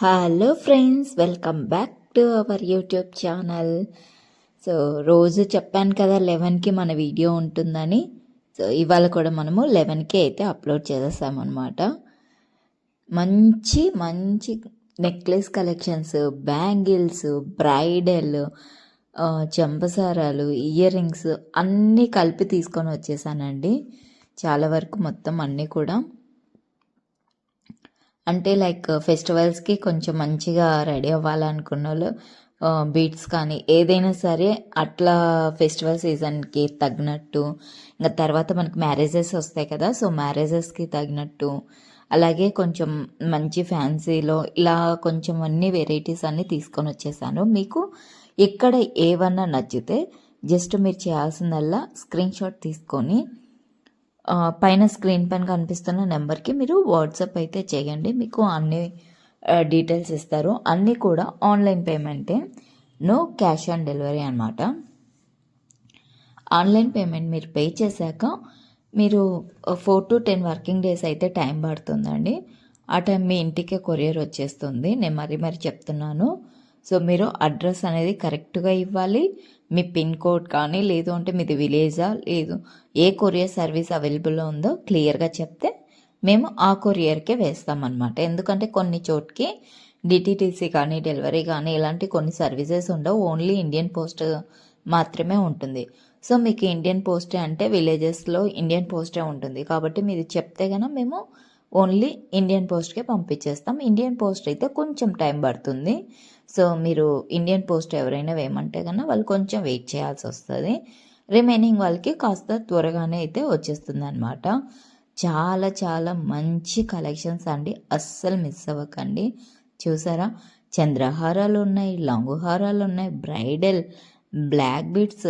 Hello friends, welcome back to our YouTube channel. So రోజు చెప్పాను కదా 11కి మన వీడియో ఉంటుందని. సో ఇవాళ కూడా మనము 11కి అయితే అప్లోడ్ చేసేసామన్నమాట. మంచి మంచి నెక్లెస్ కలెక్షన్స్, బ్యాంగిల్స్, బ్రైడల్, చెంపసారాలు, ఇయర్ రింగ్స్ అన్నీ కలిపి తీసుకొని వచ్చేసానండి. చాలా వరకు మొత్తం అన్నీ కూడా అంటే లైక్ ఫెస్టివల్స్కి కొంచెం మంచిగా రెడీ అవ్వాలనుకున్న వాళ్ళు బీట్స్ కానీ ఏదైనా సరే అట్లా ఫెస్టివల్ సీజన్కి తగినట్టు, ఇంకా తర్వాత మనకి మ్యారేజెస్ వస్తాయి కదా, సో మ్యారేజెస్కి తగినట్టు, అలాగే కొంచెం మంచి ఫ్యాన్సీలో ఇలా కొంచెం అన్ని వెరైటీస్ అన్నీ తీసుకొని వచ్చేసాను. మీకు ఎక్కడ ఏవన్నా నచ్చితే జస్ట్ మీరు చేయాల్సిందల్లా స్క్రీన్ షాట్ తీసుకొని పైన స్క్రీన్ పైన కనిపిస్తున్న నెంబర్కి మీరు వాట్సాప్ అయితే చేయండి. మీకు అన్ని డీటెయిల్స్ ఇస్తారు. అన్నీ కూడా ఆన్లైన్ పేమెంటే, నో క్యాష్ ఆన్ డెలివరీ అనమాట. ఆన్లైన్ పేమెంట్ మీరు పే చేశాక మీరు 4 to 10 వర్కింగ్ డేస్ అయితే టైం పడుతుందండి. ఆ టైం మీ ఇంటికే కొరియర్ వచ్చేస్తుంది. నేను మరీ చెప్తున్నాను. సో మీరు అడ్రస్ అనేది కరెక్ట్గా ఇవ్వాలి. మీ పిన్ కోడ్ కానీ, లేదు అంటే మీది విలేజా, లేదు ఏ కొరియర్ సర్వీస్ అవైలబుల్లో ఉందో క్లియర్గా చెప్తే మేము ఆ కొరియర్కే వేస్తామన్నమాట. ఎందుకంటే కొన్ని చోట్కి డిటీటీసీ కానీ, డెలివరీ కానీ ఇలాంటి కొన్ని సర్వీసెస్ ఉండవు. ఓన్లీ ఇండియన్ పోస్ట్ మాత్రమే ఉంటుంది. సో మీకు ఇండియన్ పోస్టే అంటే విలేజెస్లో ఇండియన్ పోస్టే ఉంటుంది. కాబట్టి మీరు చెప్తే కనుక మేము ఓన్లీ ఇండియన్ పోస్ట్కే పంపించేస్తాం. ఇండియన్ పోస్ట్ అయితే కొంచెం టైం పడుతుంది. సో మీరు ఇండియన్ పోస్ట్ ఎవరైనా వేయమంటే కన్నా వాళ్ళు కొంచెం వెయిట్ చేయాల్సి వస్తుంది. రిమైనింగ్ వాళ్ళకి కాస్త త్వరగానే అయితే వచ్చేస్తుంది అనమాట. చాలా చాలా మంచి కలెక్షన్స్ అండి, అస్సలు మిస్ అవ్వకండి. చూసారా, చంద్రహారాలు ఉన్నాయి, లాంగు హారాలు ఉన్నాయి, bridal, black beads,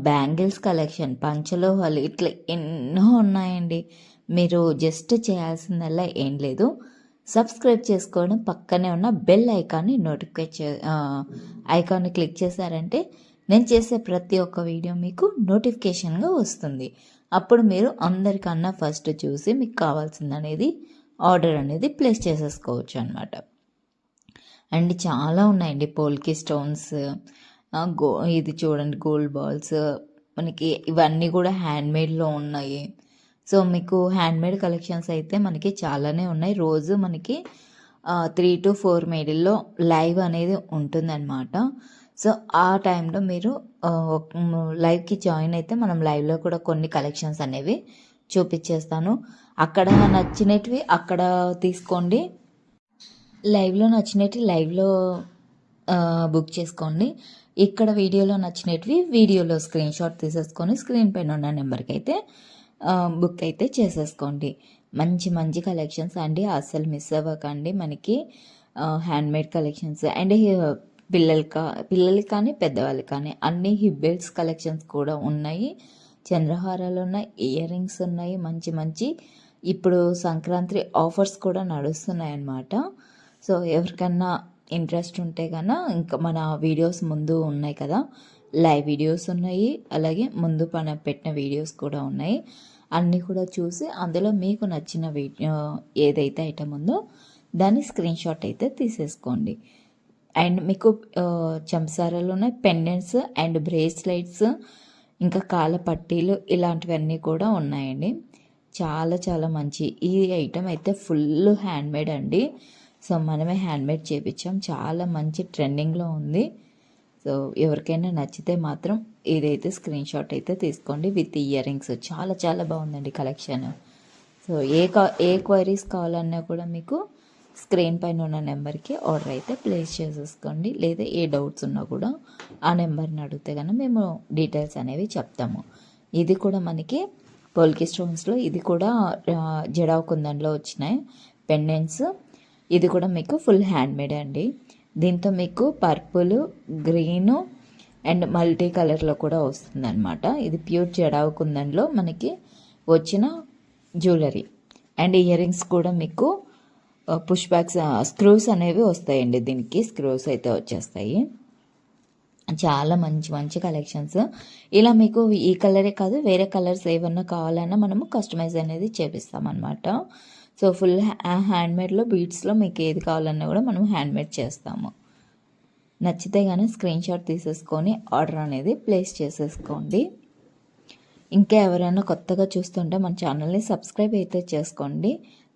bangles collection, పంచలోహాలు, ఇట్లా ఎన్నో ఉన్నాయండి. మీరు జస్ట్ చేయాల్సిందల్లా ఏం లేదు, సబ్స్క్రైబ్ చేసుకోవడం, పక్కనే ఉన్న బెల్ ఐకాన్ని ఐకాన్ని క్లిక్ చేశారంటే నేను చేసే ప్రతి ఒక్క వీడియో మీకు నోటిఫికేషన్గా వస్తుంది. అప్పుడు మీరు అందరికన్నా ఫస్ట్ చూసి మీకు కావాల్సింది అనేది ఆర్డర్ అనేది ప్లేస్ చేసేసుకోవచ్చు అనమాట. అండ్ చాలా ఉన్నాయండి, పోల్కి స్టోన్స్, ఇది చూడండి గోల్డ్ బాల్స్, మనకి ఇవన్నీ కూడా హ్యాండ్మేడ్లో ఉన్నాయి. సో మీకు హ్యాండ్మేడ్ కలెక్షన్స్ అయితే మనకి చాలానే ఉన్నాయి. రోజు మనకి 3 to 4 మిడిల్లో లైవ్ అనేది ఉంటుందన్నమాట. సో ఆ టైంలో మీరు లైవ్కి జాయిన్ అయితే మనం లైవ్లో కూడా కొన్ని కలెక్షన్స్ అనేవి చూపించేస్తాను. అక్కడ నచ్చినవి అక్కడ తీసుకోండి, లైవ్లో నచ్చినవి లైవ్లో బుక్ చేసుకోండి. ఇక్కడ వీడియోలో నచ్చినవి వీడియోలో స్క్రీన్ షాట్ తీసేసుకొని స్క్రీన్ పైన ఉన్న నెంబర్కి అయితే బుక్ అయితే చేసేసుకోండి. మంచి మంచి కలెక్షన్స్ అండి, అస్సలు మిస్ అవ్వకండి. మనకి హ్యాండ్మేడ్ కలెక్షన్స్ అండ్ పిల్లలకి కానీ పెద్దవాళ్ళకి కానీ అన్ని హిబ్బెల్స్ కలెక్షన్స్ కూడా ఉన్నాయి. చంద్రహారాలు ఉన్నాయి, ఇయర్ రింగ్స్ ఉన్నాయి, మంచి మంచి ఇప్పుడు సంక్రాంతి ఆఫర్స్ కూడా నడుస్తున్నాయి అన్నమాట. సో ఎవరికన్నా ఇంట్రెస్ట్ ఉంటే కన్నా ఇంకా మన వీడియోస్ ముందు ఉన్నాయి కదా, లైవ్ వీడియోస్ ఉన్నాయి, అలాగే ముందు పెట్టిన వీడియోస్ కూడా ఉన్నాయి. అన్నీ కూడా చూసి అందులో మీకు నచ్చిన వీడియో ఏదైతే ఐటమ్ ఉందో దాన్ని స్క్రీన్ షాట్ అయితే తీసేసుకోండి. అండ్ మీకు చెంసారాలు ఉన్నాయి, పెండెంట్స్ అండ్ బ్రేస్లెట్స్, ఇంకా కాళ్ళ పట్టీలు ఇలాంటివన్నీ కూడా ఉన్నాయండి. చాలా చాలా మంచి ఈ ఐటమ్ అయితే ఫుల్ హ్యాండ్మేడ్ అండి. సో మనమే హ్యాండ్మేడ్ చేపించాం, చాలా మంచి ట్రెండింగ్లో ఉంది. సో ఎవరికైనా నచ్చితే మాత్రం ఇదైతే స్క్రీన్ షాట్ అయితే తీసుకోండి విత్ ఇయర్ రింగ్స్. చాలా చాలా బాగుందండి కలెక్షన్. సో ఏ క్వైరీస్ కావాలన్నా కూడా మీకు స్క్రీన్ పైన ఉన్న నెంబర్కి ఆర్డర్ అయితే ప్లేస్ చేసేసుకోండి. లేదా ఏ డౌట్స్ ఉన్నా కూడా ఆ నెంబర్ని అడిగితే కనుక మేము డీటెయిల్స్ అనేవి చెప్తాము. ఇది కూడా మనకి పోల్కి స్టోన్స్లో, ఇది కూడా జడావ్ కుందన్లో వచ్చినాయి పెండెంట్స్. ఇది కూడా మీకు ఫుల్ హ్యాండ్మేడ్ అండి. దీంతో మీకు పర్పుల్, గ్రీను అండ్ మల్టీ కలర్లో కూడా వస్తుందన్నమాట. ఇది ప్యూర్ జడావు కుందన్లో మనకి వచ్చిన జ్యువెలరీ. అండ్ ఇయర్ రింగ్స్ కూడా మీకు పుష్ బ్యాక్స్ స్క్రూస్ అనేవి వస్తాయండి. దీనికి స్క్రూస్ అయితే వచ్చేస్తాయి. చాలా మంచి మంచి కలెక్షన్స్. ఇలా మీకు ఈ కలరే కాదు వేరే కలర్స్ ఏమన్నా కావాలన్నా మనము కస్టమైజ్ అనేది చేపిస్తామన్నమాట. సో ఫుల్ హ్యాండ్మేడ్లో బీడ్స్లో మీకు ఏది కావాలన్నా కూడా మనం హ్యాండ్మేడ్ చేస్తాము. నచ్చితే కానీ స్క్రీన్ షాట్ తీసేసుకొని ఆర్డర్ అనేది ప్లేస్ చేసేసుకోండి. ఇంకా ఎవరైనా కొత్తగా చూస్తుంటే మన ఛానల్ని సబ్స్క్రైబ్ అయితే చేసుకోండి.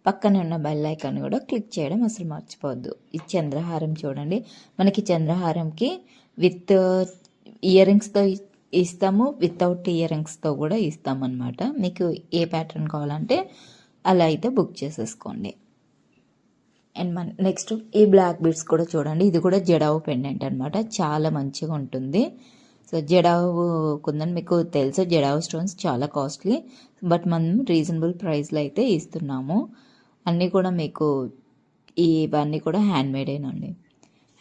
పక్కనే ఉన్న బెల్ ఐకాన్ కూడా క్లిక్ చేయడం అసలు మర్చిపోవద్దు. ఈ చంద్రహారం చూడండి, మనకి చంద్రహారంకి విత్ ఇయర్ రింగ్స్తో ఇస్తాము, వితౌట్ ఇయర్ రింగ్స్తో కూడా ఇస్తామన్నమాట. మీకు ఏ ప్యాటర్న్ కావాలంటే అలా అయితే బుక్ చేసేసుకోండి. అండ్ నెక్స్ట్ ఈ బ్లాక్ బీడ్స్ కూడా చూడండి, ఇది కూడా జడావు పెండెంట్ అనమాట, చాలా మంచిగా ఉంటుంది. సో జడావు కుందని మీకు తెలుసు, జడావు స్టోన్స్ చాలా కాస్ట్లీ, బట్ మనం రీజనబుల్ ప్రైస్లో అయితే ఇస్తున్నాము. అన్నీ కూడా మీకు ఇవన్నీ కూడా హ్యాండ్మేడేనండి.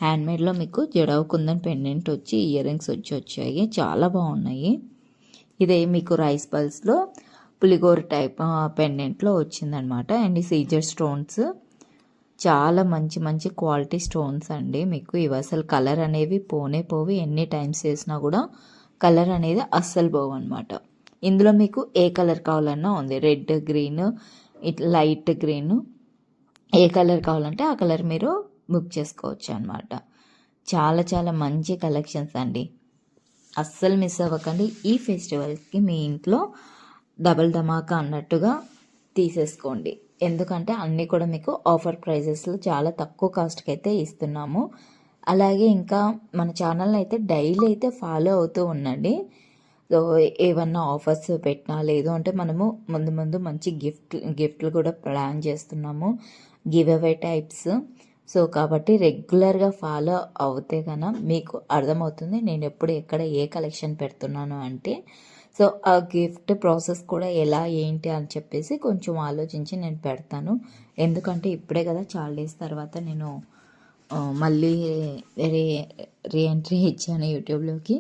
హ్యాండ్మేడ్లో మీకు జడావు కుందన్ పెండెంట్ వచ్చి ఇయర్ రింగ్స్ వచ్చాయి, చాలా బాగున్నాయి. ఇదే మీకు రైస్ పల్స్లో పులిగోర టైప్ పెండెంట్లో వచ్చిందనమాట. అండ్ ఈ సీజర్ స్టోన్స్ చాలా మంచి మంచి క్వాలిటీ స్టోన్స్ అండి. మీకు ఇవి అసలు కలర్ అనేవి పోవి, ఎన్ని టైమ్స్ వేసినా కూడా కలర్ అనేది అస్సలు పోవు అనమాట. ఇందులో మీకు ఏ కలర్ కావాలన్నా ఉంది, రెడ్, గ్రీన్, ఇట్లా లైట్ గ్రీన్, ఏ కలర్ కావాలంటే ఆ కలర్ మీరు బుక్ చేసుకోవచ్చు అనమాట. చాలా చాలా మంచి కలెక్షన్స్ అండి, అస్సలు మిస్ అవ్వకండి. ఈ ఫెస్టివల్కి మీ ఇంట్లో డబల్ ధమాకా అన్నట్టుగా తీసేసుకోండి, ఎందుకంటే అన్నీ కూడా మీకు ఆఫర్ ప్రైజెస్లో చాలా తక్కువ కాస్ట్కి అయితే ఇస్తున్నాము. అలాగే ఇంకా మన ఛానల్ని అయితే డైలీ అయితే ఫాలో అవుతూ ఉండండి. సో ఏమన్నా ఆఫర్స్ పెట్టినా, లేదు అంటే మనము ముందు మంచి గిఫ్ట్లు కూడా ప్లాన్ చేస్తున్నాము, గివ్ అవే టైప్స్. సో కాబట్టి రెగ్యులర్గా ఫాలో అవుతే కన్నా మీకు అర్థమవుతుంది నేను ఎప్పుడు ఎక్కడ ఏ కలెక్షన్ పెడుతున్నాను అంటే. సో ఆ గిఫ్ట్ ప్రాసెస్ కూడా ఎలా ఏంటి అని చెప్పేసి కొంచెం ఆలోచించి నేను పెడతాను. ఎందుకంటే ఇప్పుడే కదా చాలా డేస్ తర్వాత నేను మళ్ళీ రీఎంట్రీ ఇచ్చాను యూట్యూబ్లోకి.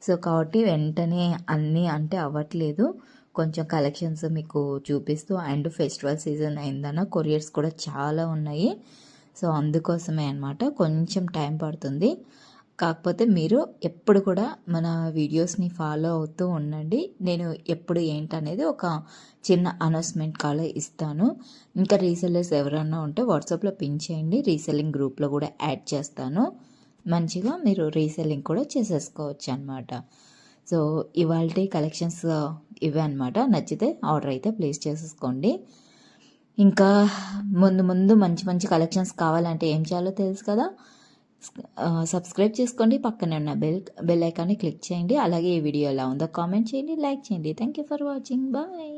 సో కాబట్టి వెంటనే అన్నీ అంటే అవ్వట్లేదు, కొంచెం కలెక్షన్స్ మీకు చూపిస్తూ. అండ్ ఫెస్టివల్ సీజన్ అయిందన్న కొరియర్స్ కూడా చాలా ఉన్నాయి. సో అందుకోసమే అనమాట, కొంచెం టైం పడుతుంది. కాకపోతే మీరు ఎప్పుడు కూడా మన వీడియోస్ని ఫాలో అవుతూ ఉండండి. నేను ఎప్పుడు ఏంటనేది ఒక చిన్న అనౌన్స్మెంట్ కాల్ ఇస్తాను. ఇంకా రీసెల్లర్స్ ఎవరన్నా ఉంటే వాట్సాప్లో పిన్ చేయండి, రీసెల్లింగ్ గ్రూప్లో కూడా యాడ్ చేస్తాను. మంచిగా మీరు రీసెల్లింగ్ కూడా చేసేసుకోవచ్చు అనమాట. సో ఇవాల్టి కలెక్షన్స్ ఇవే అనమాట. నచ్చితే ఆర్డర్ అయితే ప్లేస్ చేసేసుకోండి. ఇంకా ముందు మంచి మంచి కలెక్షన్స్ కావాలంటే ఏం చేయాలో తెలుసు కదా, సబ్స్క్రైబ్ చేసుకోండి, పక్కనే ఉన్న బెల్ ఐకాన్ని క్లిక్ చేయండి. అలాగే ఈ వీడియో ఎలా ఉందో కామెంట్ చేయండి, లైక్ చేయండి. Thank you for watching, bye.